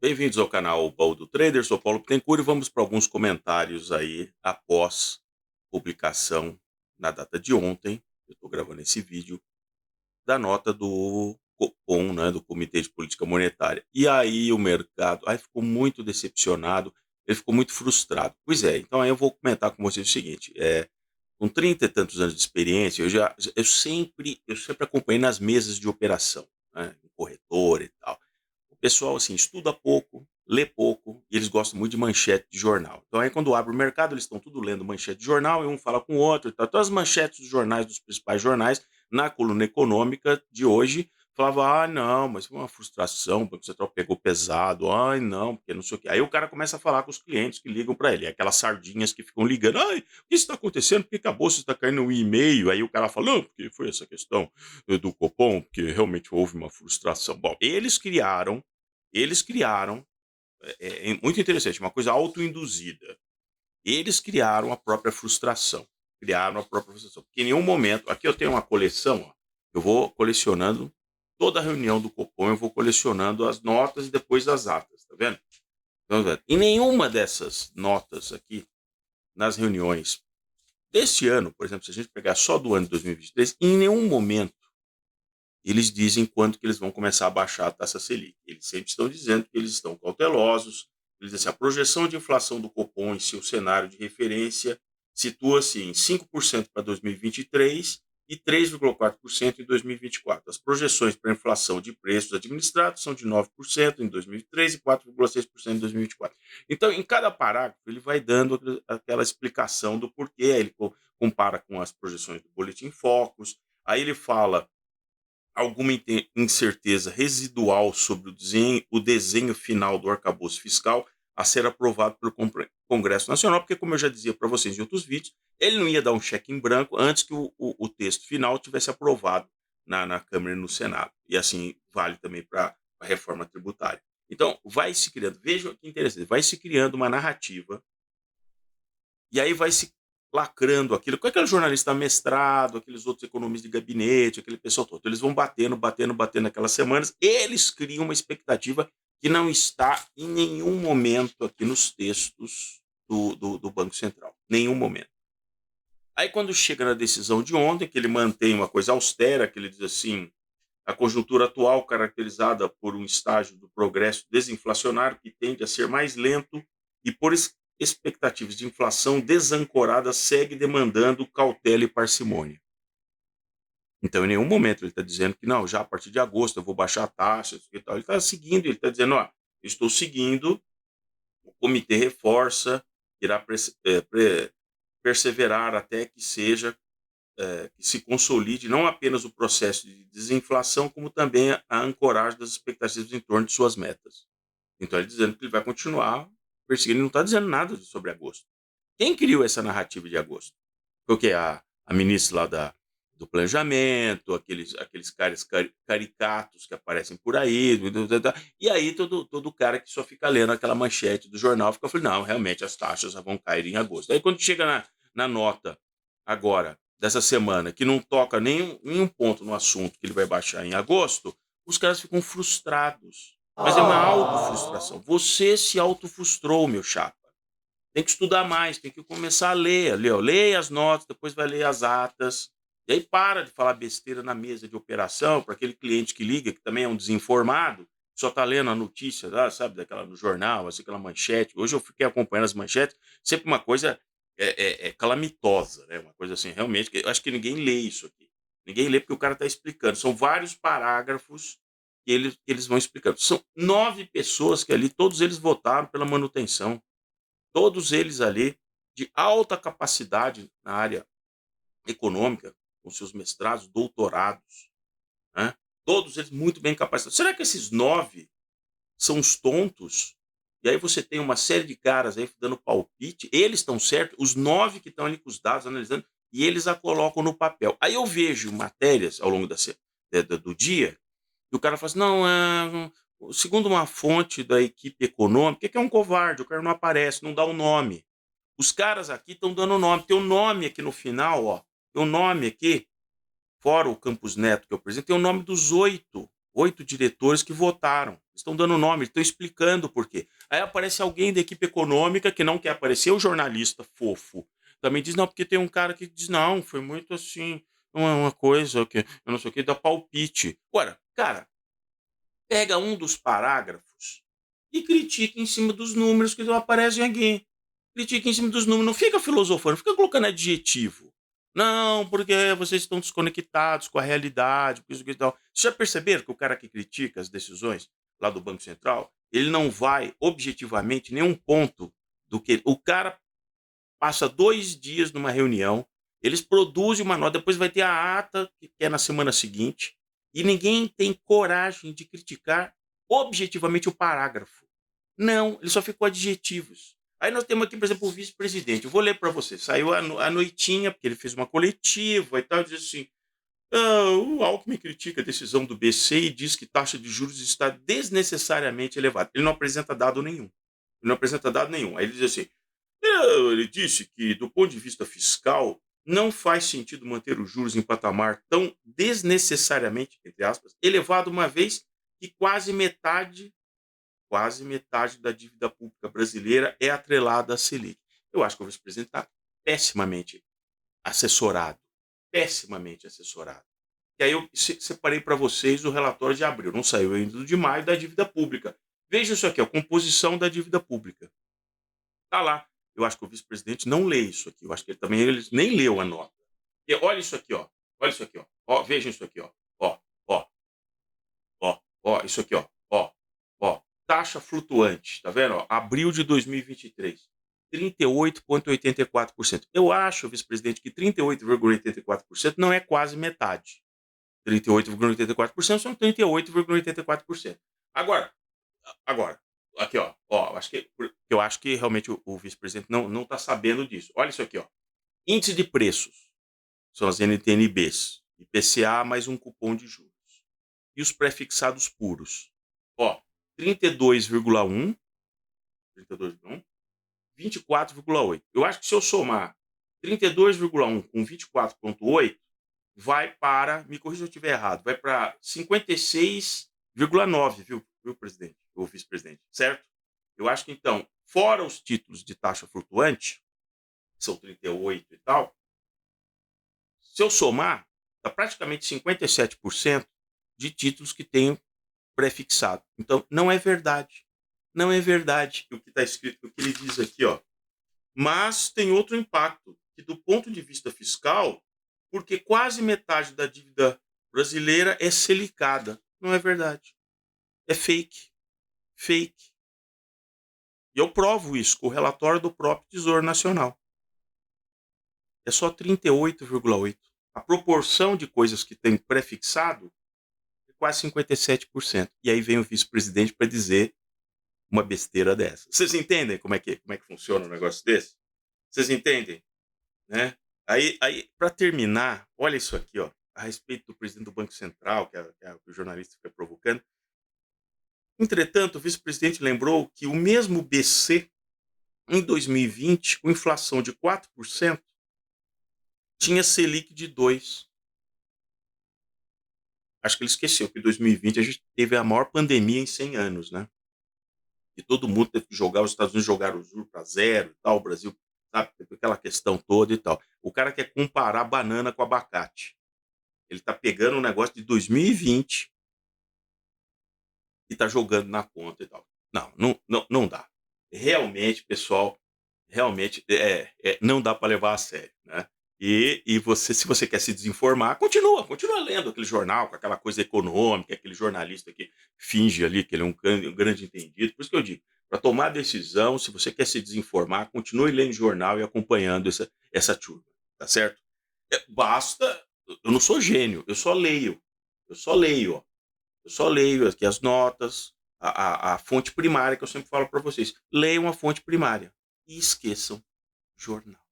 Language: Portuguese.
Bem-vindos ao canal Baú do Trader, sou Paulo Bittencourt e vamos para alguns comentários aí após publicação na data de ontem. Eu estou gravando esse vídeo da nota do Copom, né, do Comitê de Política Monetária. E aí o mercado ficou muito decepcionado, ele ficou muito frustrado. Pois é, então aí eu vou comentar com vocês o seguinte, com 30 e tantos anos de experiência, eu sempre acompanhei nas mesas de operação, né, em corretora e tal. O pessoal, assim, estuda pouco, lê pouco, e eles gostam muito de manchete de jornal. Então aí quando abre o mercado, eles estão tudo lendo manchete de jornal, e um fala com o outro e tal. Então as manchetes dos jornais, dos principais jornais, na coluna econômica de hoje, falava, não, mas foi uma frustração, o Banco Central pegou pesado, ai não, porque não sei o quê. Aí o cara começa a falar com os clientes que ligam para ele, aquelas sardinhas que ficam ligando, o que está acontecendo? Por que a bolsa está caindo um e-mail? Aí o cara fala, não, porque foi essa questão do Copom, porque realmente houve uma frustração. Bom, eles criaram, muito interessante, uma coisa autoinduzida. Eles criaram a própria frustração. Criaram a própria frustração. Porque em nenhum momento. Aqui eu tenho uma coleção, ó, eu vou colecionando toda a reunião do Copom, eu vou colecionando as notas e depois as atas, tá vendo? Então, em nenhuma dessas notas aqui, nas reuniões deste ano, por exemplo, se a gente pegar só do ano de 2023, em nenhum momento eles dizem quando que eles vão começar a baixar a taxa Selic. Eles sempre estão dizendo que eles estão cautelosos. Eles dizem assim, a projeção de inflação do Copom em seu cenário de referência situa-se em 5% para 2023 e 3,4% em 2024. As projeções para a inflação de preços administrados são de 9% em 2023 e 4,6% em 2024. Então, em cada parágrafo, ele vai dando aquela explicação do porquê. Ele compara com as projeções do Boletim Focus. Aí ele fala alguma incerteza residual sobre o desenho final do arcabouço fiscal a ser aprovado pelo Congresso Nacional, porque, como eu já dizia para vocês em outros vídeos, ele não ia dar um cheque em branco antes que o texto final tivesse aprovado na Câmara e no Senado. E assim vale também para a reforma tributária. Então, vai se criando, vejam que interessante, vai se criando uma narrativa e aí vai se lacrando aquilo. Com aquele jornalista mestrado, aqueles outros economistas de gabinete, aquele pessoal todo. Eles vão batendo, batendo, batendo naquelas semanas. Eles criam uma expectativa que não está em nenhum momento aqui nos textos do Banco Central. Nenhum momento. Aí quando chega na decisão de ontem, que ele mantém uma coisa austera, que ele diz assim, a conjuntura atual caracterizada por um estágio do progresso desinflacionário que tende a ser mais lento e por expectativas de inflação desancorada segue demandando cautela e parcimônia. Então, em nenhum momento ele está dizendo que não, já a partir de agosto eu vou baixar a taxa, e tal. Ele está seguindo, ele está dizendo, estou seguindo, o comitê reforça, irá perseverar até que seja que se consolide não apenas o processo de desinflação, como também a ancoragem das expectativas em torno de suas metas. Então, ele dizendo que ele vai continuar perseguindo, ele não está dizendo nada sobre agosto. Quem criou essa narrativa de agosto? Foi o quê? A ministra lá do planejamento, aqueles caras caricatos que aparecem por aí, e aí todo cara que só fica lendo aquela manchete do jornal fica falando, não, realmente as taxas vão cair em agosto. Aí quando chega na nota agora, dessa semana, que não toca nenhum ponto no assunto que ele vai baixar em agosto, os caras ficam frustrados. Mas é uma autofrustração. Você se autofrustrou, meu chapa. Tem que estudar mais, tem que começar a ler. Leia as notas, depois vai ler as atas. E aí para de falar besteira na mesa de operação para aquele cliente que liga, que também é um desinformado, só está lendo a notícia, sabe, daquela no jornal, assim, aquela manchete. Hoje eu fiquei acompanhando as manchetes, sempre uma coisa calamitosa, né? Uma coisa assim, realmente, que eu acho que ninguém lê isso aqui. Ninguém lê porque o cara está explicando. São vários parágrafos que eles vão explicando. São 9 pessoas que ali, todos eles votaram pela manutenção. Todos eles ali de alta capacidade na área econômica, com seus mestrados, doutorados, né? Todos eles muito bem capacitados. Será que esses 9 são os tontos? E aí você tem uma série de caras aí dando palpite, eles estão certos, os 9 que estão ali com os dados analisando, e eles a colocam no papel. Aí eu vejo matérias ao longo do dia, e o cara fala assim, não, segundo uma fonte da equipe econômica, que é um covarde, o cara não aparece, não dá o nome. Os caras aqui estão dando nome. Tem um nome aqui no final, ó. Tem um nome aqui, fora o Campos Neto, que eu apresento, tem o nome dos oito diretores que votaram. Estão dando nome, estão explicando por quê. Aí aparece alguém da equipe econômica que não quer aparecer, o jornalista fofo também diz, não, porque tem um cara que diz, não, foi muito assim, uma coisa que eu não sei o que, dá palpite. Ora, cara, pega um dos parágrafos e critica em cima dos números que não aparecem aqui. Critica em cima dos números, não fica filosofando, fica colocando adjetivo. Não, porque vocês estão desconectados com a realidade, por isso que tal. Vocês já perceberam que o cara que critica as decisões lá do Banco Central, ele não vai objetivamente nenhum ponto do que. O cara passa 2 dias numa reunião, eles produzem uma nota, depois vai ter a ata, que é na semana seguinte, e ninguém tem coragem de criticar objetivamente o parágrafo. Não, ele só ficou adjetivos. Aí nós temos aqui, por exemplo, o vice-presidente. Eu vou ler para você. Saiu a noitinha, porque ele fez uma coletiva e tal, e diz assim: o Alckmin critica a decisão do BC e diz que taxa de juros está desnecessariamente elevada. Ele não apresenta dado nenhum. Ele não apresenta dado nenhum. Aí ele diz assim: ele disse que, do ponto de vista fiscal, não faz sentido manter os juros em patamar tão desnecessariamente, entre aspas, elevado, uma vez que quase metade da dívida pública brasileira é atrelada à Selic. Eu acho que o vice-presidente está pessimamente assessorado. Pessimamente assessorado. E aí eu separei para vocês o relatório de abril. Não saiu ainda do de maio da dívida pública. Veja isso aqui, a composição da dívida pública. Está lá. Eu acho que o vice-presidente não lê isso aqui. Eu acho que ele nem leu a nota. E olha isso aqui, ó. Olha isso aqui, ó. Ó, vejam isso aqui, ó. Ó, ó, ó, isso aqui, ó. Ó, ó. Taxa flutuante, tá vendo? Ó, abril de 2023. 38,84%. Eu acho, vice-presidente, que 38,84% não é quase metade. 38,84% são 38,84%. Agora, aqui, ó, eu acho que realmente o vice-presidente não está sabendo disso. Olha isso aqui, ó. Índice de preços, são as NTNBs, IPCA mais um cupom de juros. E os prefixados puros, ó, 32,1, 32,1, 24,8. Eu acho que se eu somar 32,1 com 24,8, vai para, me corrija se eu estiver errado, vai para 56,9, viu, presidente? Ou vice-presidente, certo? Eu acho que então, fora os títulos de taxa flutuante, que são 38 e tal, se eu somar, dá praticamente 57% de títulos que tenho prefixado. Então, não é verdade. Não é verdade o que está escrito, o que ele diz aqui, ó. Mas tem outro impacto, que do ponto de vista fiscal, porque quase metade da dívida brasileira é selicada. Não é verdade. É fake. Fake. E eu provo isso com o relatório do próprio Tesouro Nacional. É só 38,8%. A proporção de coisas que tem prefixado é quase 57%. E aí vem o vice-presidente para dizer uma besteira dessa. Vocês entendem como é que funciona um negócio desse? Vocês entendem? Né? Aí para terminar, olha isso aqui, ó, a respeito do presidente do Banco Central, que o jornalista fica provocando. Entretanto, o vice-presidente lembrou que o mesmo BC, em 2020, com inflação de 4%, tinha Selic de 2%. Acho que ele esqueceu que em 2020 a gente teve a maior pandemia em 100 anos, né? E todo mundo teve que jogar, os Estados Unidos jogaram o juros para zero e tal, o Brasil, sabe, aquela questão toda e tal. O cara quer comparar banana com abacate. Ele tá pegando um negócio de 2020 e tá jogando na conta e tal. Não dá. Realmente, pessoal, realmente não dá para levar a sério, né? E você, se você quer se desinformar, continua lendo aquele jornal com aquela coisa econômica, aquele jornalista que finge ali que ele é um grande entendido. Por isso que eu digo, para tomar decisão, se você quer se desinformar, continue lendo jornal e acompanhando essa turma, tá certo? Basta, eu não sou gênio, ó. Eu só leio aqui as notas, a fonte primária que eu sempre falo para vocês. Leiam a fonte primária e esqueçam jornal.